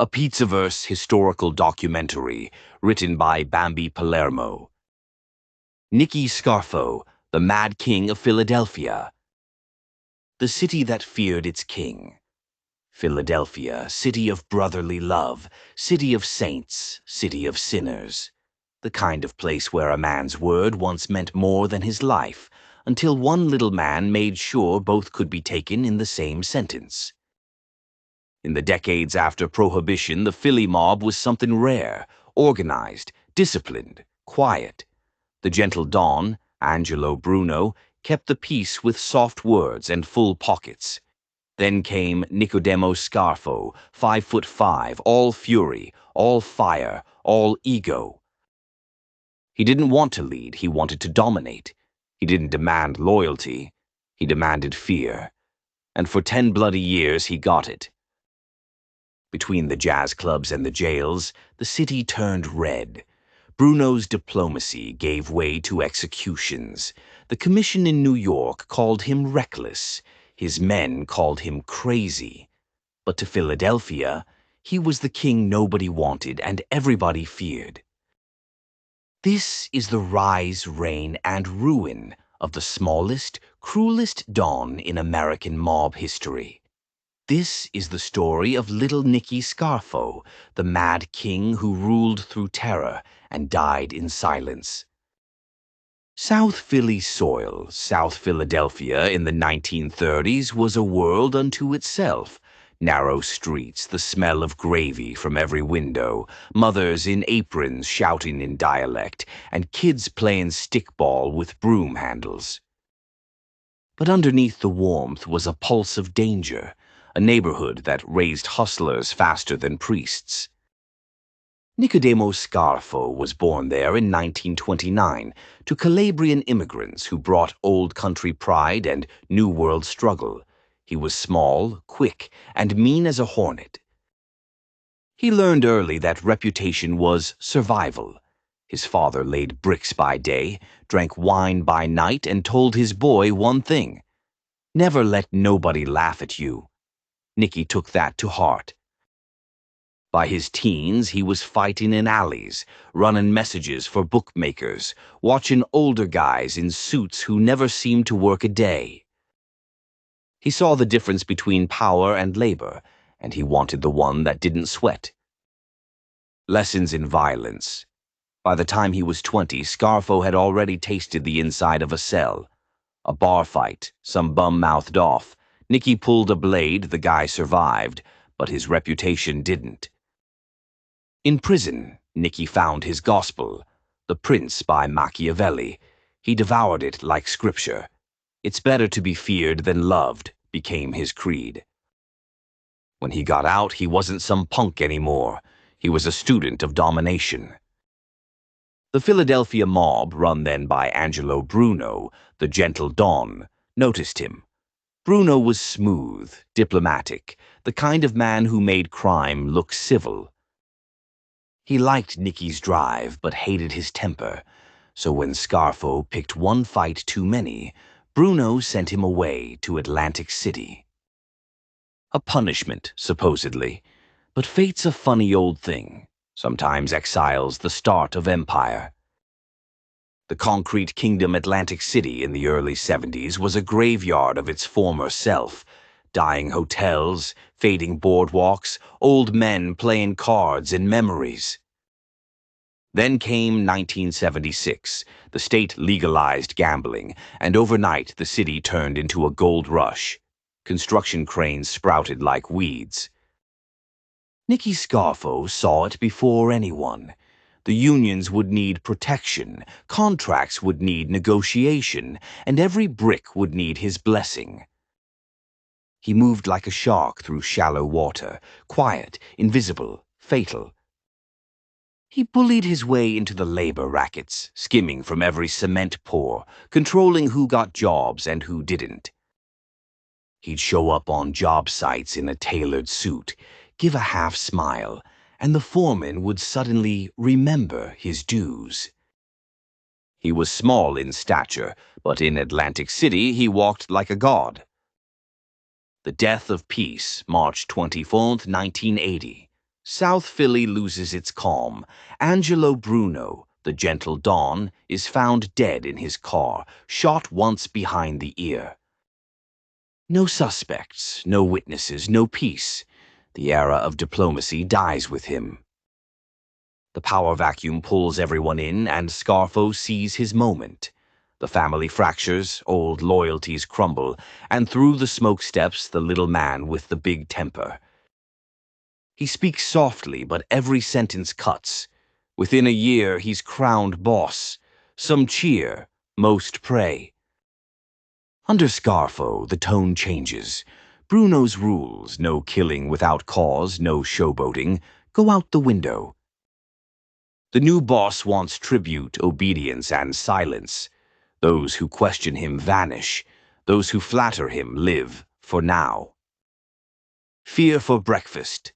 a Pizzaverse historical documentary written by Bambi Palermo. Nicky Scarfo, the Mad King of Philadelphia. The city that feared its king. Philadelphia, city of brotherly love, city of saints, city of sinners. The kind of place where a man's word once meant more than his life, until one little man made sure both could be taken in the same sentence. In the decades after Prohibition, the Philly mob was something rare, organized, disciplined, quiet. The gentle Don, Angelo Bruno, kept the peace with soft words and full pockets. Then came Nicodemo Scarfo, 5'5", all fury, all fire, all ego. He didn't want to lead, he wanted to dominate. He didn't demand loyalty, he demanded fear. And for 10 bloody years he got it. Between the jazz clubs and the jails, the city turned red. Bruno's diplomacy gave way to executions. The commission in New York called him reckless. His men called him crazy. But to Philadelphia, he was the king nobody wanted and everybody feared. This is the rise, reign, and ruin of the smallest, cruelest Don in American mob history. This is the story of little Nicky Scarfo, the mad king who ruled through terror and died in silence. South Philly soil, South Philadelphia in the 1930s, was a world unto itself. Narrow streets, the smell of gravy from every window, mothers in aprons shouting in dialect, and kids playing stickball with broom handles. But underneath the warmth was a pulse of danger, a neighborhood that raised hustlers faster than priests. Nicodemo Scarfo was born there in 1929 to Calabrian immigrants who brought old country pride and new world struggle. He was small, quick, and mean as a hornet. He learned early that reputation was survival. His father laid bricks by day, drank wine by night, and told his boy one thing: never let nobody laugh at you. Nicky took that to heart. By his teens, he was fighting in alleys, running messages for bookmakers, watching older guys in suits who never seemed to work a day. He saw the difference between power and labor, and he wanted the one that didn't sweat. Lessons in violence. By the time he was 20, Scarfo had already tasted the inside of a cell. A bar fight, some bum mouthed off. Nicky pulled a blade, the guy survived, but his reputation didn't. In prison, Nicky found his gospel, The Prince by Machiavelli. He devoured it like scripture. It's better to be feared than loved, became his creed. When he got out, he wasn't some punk anymore. He was a student of domination. The Philadelphia mob, run then by Angelo Bruno, the gentle Don, noticed him. Bruno was smooth, diplomatic, the kind of man who made crime look civil. He liked Nicky's drive, but hated his temper, so when Scarfo picked one fight too many, Bruno sent him away to Atlantic City. A punishment, supposedly, but fate's a funny old thing. Sometimes exile's the start of empire. The concrete kingdom Atlantic City in the early 70s was a graveyard of its former self. Dying hotels, fading boardwalks, old men playing cards and memories. Then came 1976. The state legalized gambling, and overnight the city turned into a gold rush. Construction cranes sprouted like weeds. Nicky Scarfo saw it before anyone. The unions would need protection, contracts would need negotiation, and every brick would need his blessing. He moved like a shark through shallow water, quiet, invisible, fatal. He bullied his way into the labor rackets, skimming from every cement pour, controlling who got jobs and who didn't. He'd show up on job sites in a tailored suit, give a half smile, and the foreman would suddenly remember his dues. He was small in stature, but in Atlantic City he walked like a god. The death of peace, March 24, 1980. South Philly loses its calm. Angelo Bruno, the gentle Don, is found dead in his car, shot once behind the ear. No suspects, no witnesses, no peace. The era of diplomacy dies with him. The power vacuum pulls everyone in, and Scarfo sees his moment. The family fractures, old loyalties crumble, and through the smoke steps the little man with the big temper. He speaks softly, but every sentence cuts. Within a year, he's crowned boss. Some cheer, most pray. Under Scarfo, the tone changes. Bruno's rules, no killing without cause, no showboating, go out the window. The new boss wants tribute, obedience, and silence. Those who question him vanish. Those who flatter him live for now. Fear for breakfast.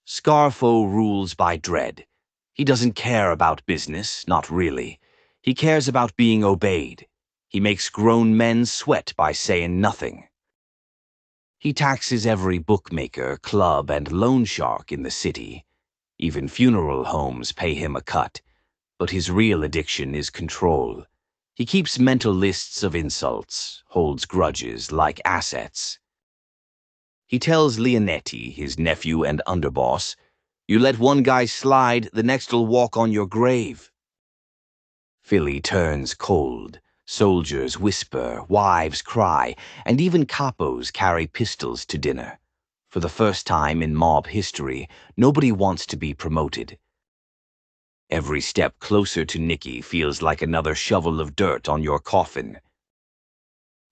Scarfo rules by dread. He doesn't care about business, not really. He cares about being obeyed. He makes grown men sweat by saying nothing. He taxes every bookmaker, club, and loan shark in the city. Even funeral homes pay him a cut. But his real addiction is control. He keeps mental lists of insults, holds grudges like assets. He tells Leonetti, his nephew and underboss, "You let one guy slide, the next'll walk on your grave." Philly turns cold. Soldiers whisper, wives cry, and even capos carry pistols to dinner. For the first time in mob history, nobody wants to be promoted. Every step closer to Nicky feels like another shovel of dirt on your coffin.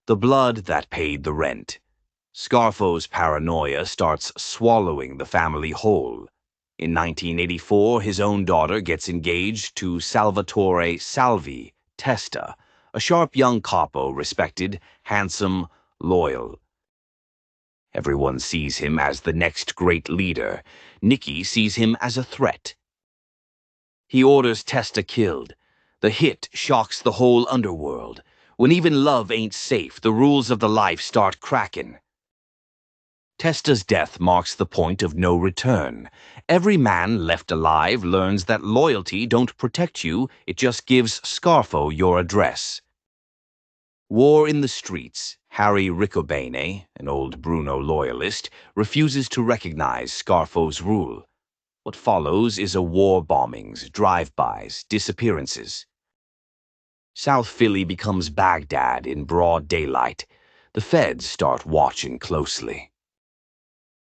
The blood that paid the rent. Scarfo's paranoia starts swallowing the family whole. In 1984, his own daughter gets engaged to Salvatore Salvi Testa, a sharp young capo, respected, handsome, loyal. Everyone sees him as the next great leader. Nicky sees him as a threat. He orders Testa killed. The hit shocks the whole underworld. When even love ain't safe, the rules of the life start cracking. Testa's death marks the point of no return. Every man left alive learns that loyalty don't protect you, it just gives Scarfo your address. War in the streets. Harry Riccobene, an old Bruno loyalist, refuses to recognize Scarfo's rule. What follows is a war bombings, drive-bys, disappearances. South Philly becomes Baghdad in broad daylight. The feds start watching closely.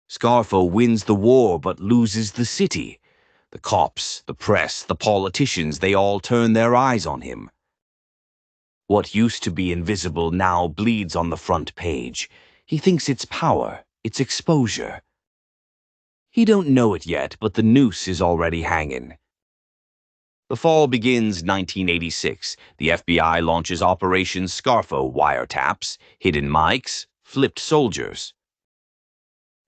Scarfo wins the war but loses the city. The cops, the press, the politicians, they all turn their eyes on him. What used to be invisible now bleeds on the front page. He thinks it's power, it's exposure. He don't know it yet, but the noose is already hanging. The fall begins 1986. The FBI launches Operation Scarfo, wiretaps, hidden mics, flipped soldiers.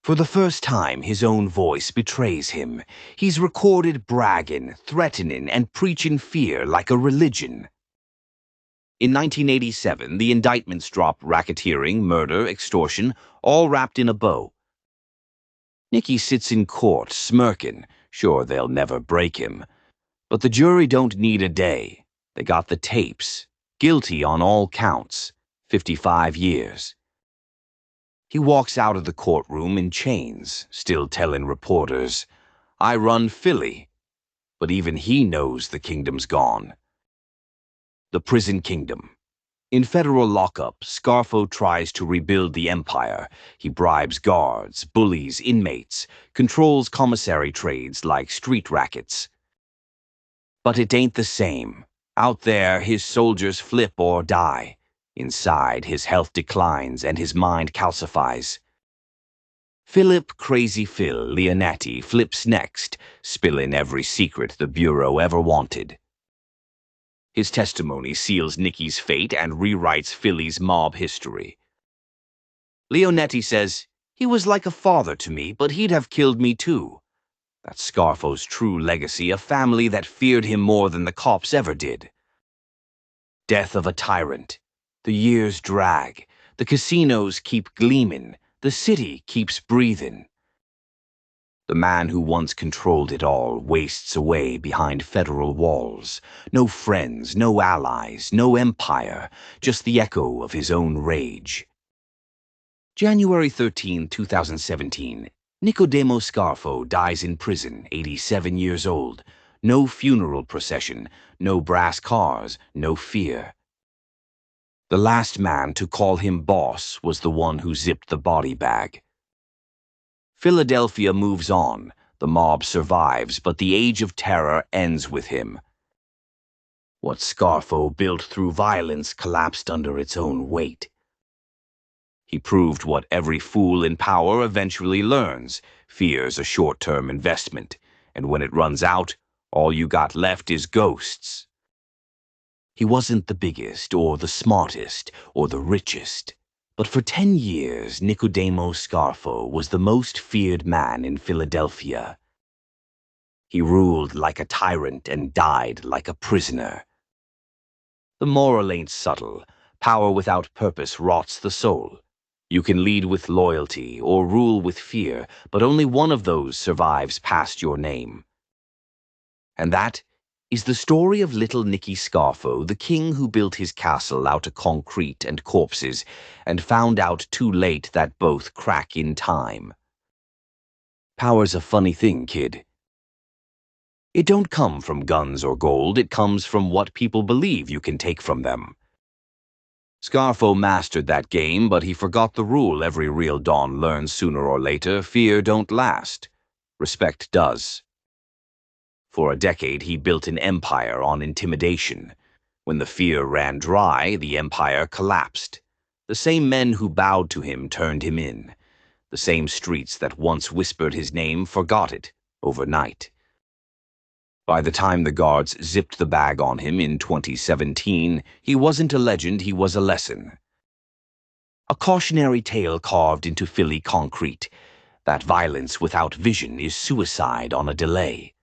For the first time, his own voice betrays him. He's recorded bragging, threatening, and preaching fear like a religion. In 1987, the indictments drop racketeering, murder, extortion, all wrapped in a bow. Nicky sits in court, smirking. Sure, they'll never break him. But the jury don't need a day. They got the tapes. Guilty on all counts. 55 years. He walks out of the courtroom in chains, still telling reporters, "I run Philly." But even he knows the kingdom's gone. The prison kingdom. In federal lockup, Scarfo tries to rebuild the empire. He bribes guards, bullies inmates, controls commissary trades like street rackets. But it ain't the same. Out there, his soldiers flip or die. Inside, his health declines and his mind calcifies. Philip Crazy Phil Leonetti flips next, spilling every secret the Bureau ever wanted. His testimony seals Nicky's fate and rewrites Philly's mob history. Leonetti says, "He was like a father to me, but he'd have killed me too." That's Scarfo's true legacy, a family that feared him more than the cops ever did. Death of a tyrant. The years drag. The casinos keep gleaming. The city keeps breathing. The man who once controlled it all wastes away behind federal walls. No friends, no allies, no empire, just the echo of his own rage. January 13, 2017. Nicodemo Scarfo dies in prison, 87 years old. No funeral procession, no brass cars, no fear. The last man to call him boss was the one who zipped the body bag. Philadelphia moves on. The mob survives, but the age of terror ends with him. What Scarfo built through violence collapsed under its own weight. He proved what every fool in power eventually learns. Fear's a short-term investment, and when it runs out, all you got left is ghosts. He wasn't the biggest, or the smartest, or the richest. But for 10 years, Nicodemo Scarfo was the most feared man in Philadelphia. He ruled like a tyrant and died like a prisoner. The moral ain't subtle. Power without purpose rots the soul. You can lead with loyalty or rule with fear, but only one of those survives past your name. And that is the story of little Nicky Scarfo, the king who built his castle out of concrete and corpses, and found out too late that both crack in time. Power's a funny thing, kid. It don't come from guns or gold, it comes from what people believe you can take from them. Scarfo mastered that game, but he forgot the rule every real Don learns sooner or later: fear don't last. Respect does. For a decade, he built an empire on intimidation. When the fear ran dry, the empire collapsed. The same men who bowed to him turned him in. The same streets that once whispered his name forgot it overnight. By the time the guards zipped the bag on him in 2017, he wasn't a legend, he was a lesson. A cautionary tale carved into Philly concrete, that violence without vision is suicide on a delay.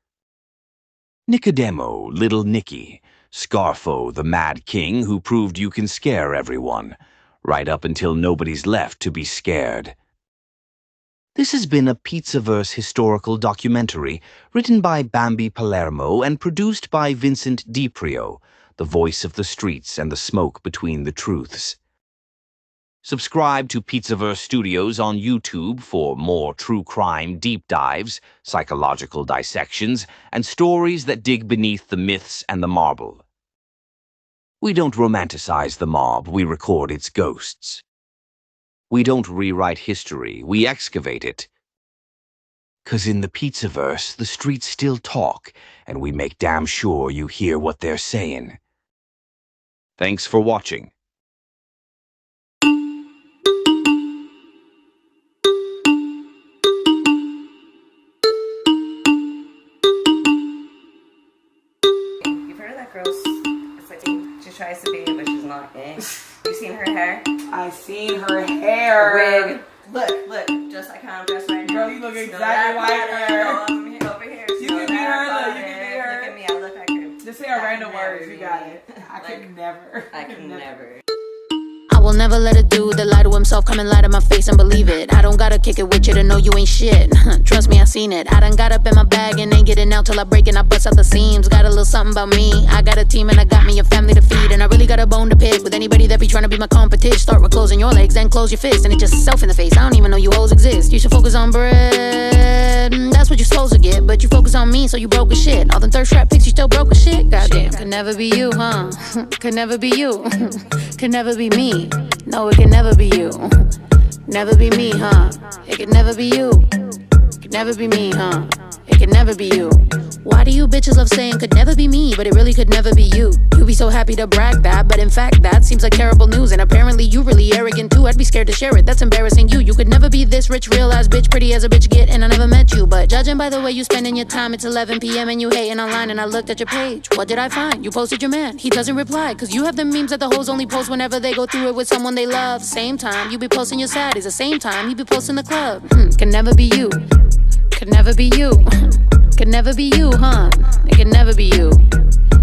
Nicodemo, little Nicky, Scarfo, the mad king who proved you can scare everyone, right up until nobody's left to be scared. This has been a Pizzaverse historical documentary written by Bambi Palermo and produced by Vincent DiPrio, the voice of the streets and the smoke between the truths. Subscribe to Pizzaverse Studios on YouTube for more true crime deep dives, psychological dissections, and stories that dig beneath the myths and the marble. We don't romanticize the mob, we record its ghosts. We don't rewrite history, we excavate it. 'Cause in the Pizzaverse, the streets still talk, and we make damn sure you hear what they're saying. Thanks for watching. She tries to be, but she's not. You seen her hair? I seen her hair. Wig. Look, just like how I'm dressed right now. Girl, you look exactly like her. Over here. You can be her. Look, you can be her. Look at me, I look like her. Just say a random words. You got it. I could never. I can never. I will never let a dude that lie to himself come and lie to my face and believe it. I don't gotta kick it with you to know you ain't shit. Trust me, I seen it. I done got up in my bag and ain't getting out till I break and I bust out the seams. Got a little something about me. I got a team and I got me a family to feed. And I really got a bone to pick with anybody that be trying to be my competition. Start with closing your legs, then close your fist. And it just self in the face. I don't even know you hoes exist. You should focus on bread. That's what you're supposed to get. But you focus on me, so you broke as shit. All them thirst trap pics, you still broke as shit. Goddamn, could never be you, huh? Could never be you. Could never be me. No, it can never be you. Never be me, huh? It could never be you. Could never be me, huh? It could never be you. Why do you bitches love saying could never be me, but it really could never be you? You be so happy to brag that, but in fact that seems like terrible news. And apparently you really arrogant too. I'd be scared to share it, that's embarrassing you. You could never be this rich, real ass bitch, pretty as a bitch get, and I never met you. But judging by the way you spending your time, it's 11 p.m. and you hating online. And I looked at your page, what did I find? You posted your man, he doesn't reply. Cause you have the memes that the hoes only post whenever they go through it with someone they love. Same time, you be posting your saddies, the same time you be posting the club. Can never be you. Could never be you. Could never be you, huh? It could never be you.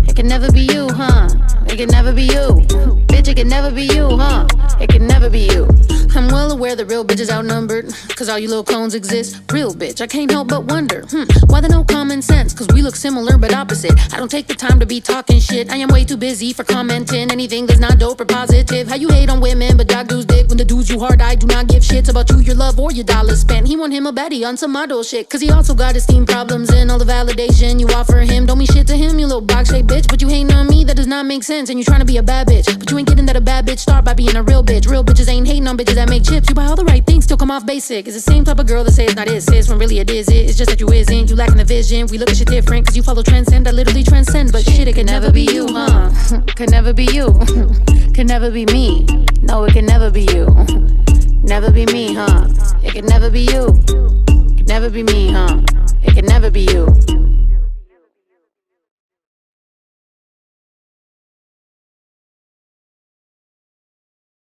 It could never be you, huh? It could never be you. Bitch, it could never be you, huh? It could never be you. I'm well aware that real bitches outnumbered, cause all you little clones exist. Real bitch, I can't help but wonder, why there no common sense? Cause we look similar but opposite. I don't take the time to be talking shit. I am way too busy for commenting anything that's not dope or positive. How you hate on women but dog dudes dick when the dudes you hard I do not give shits about you, your love, or your dollars spent. He want him a baddie on some model shit, cause he also got esteem problems and all the validation you offer him. Don't mean shit to him, you little box shaped bitch, but you hating on me, that does not make sense. And you trying to be a bad bitch, but you ain't getting that a bad bitch start by being a real bitch. Real bitches ain't hating on bitches that make chips. You buy all the right things, still come off basic. It's the same type of girl that say it's not it, sis, when really it is it. It's just that you isn't, you lacking the vision. We look at shit different, cause you follow transcend, I literally transcend. But shit, it can never be you, could never be you. Could never be me. No, it can never be you. Never be me, It can never be you. Could never be me, It can never be you.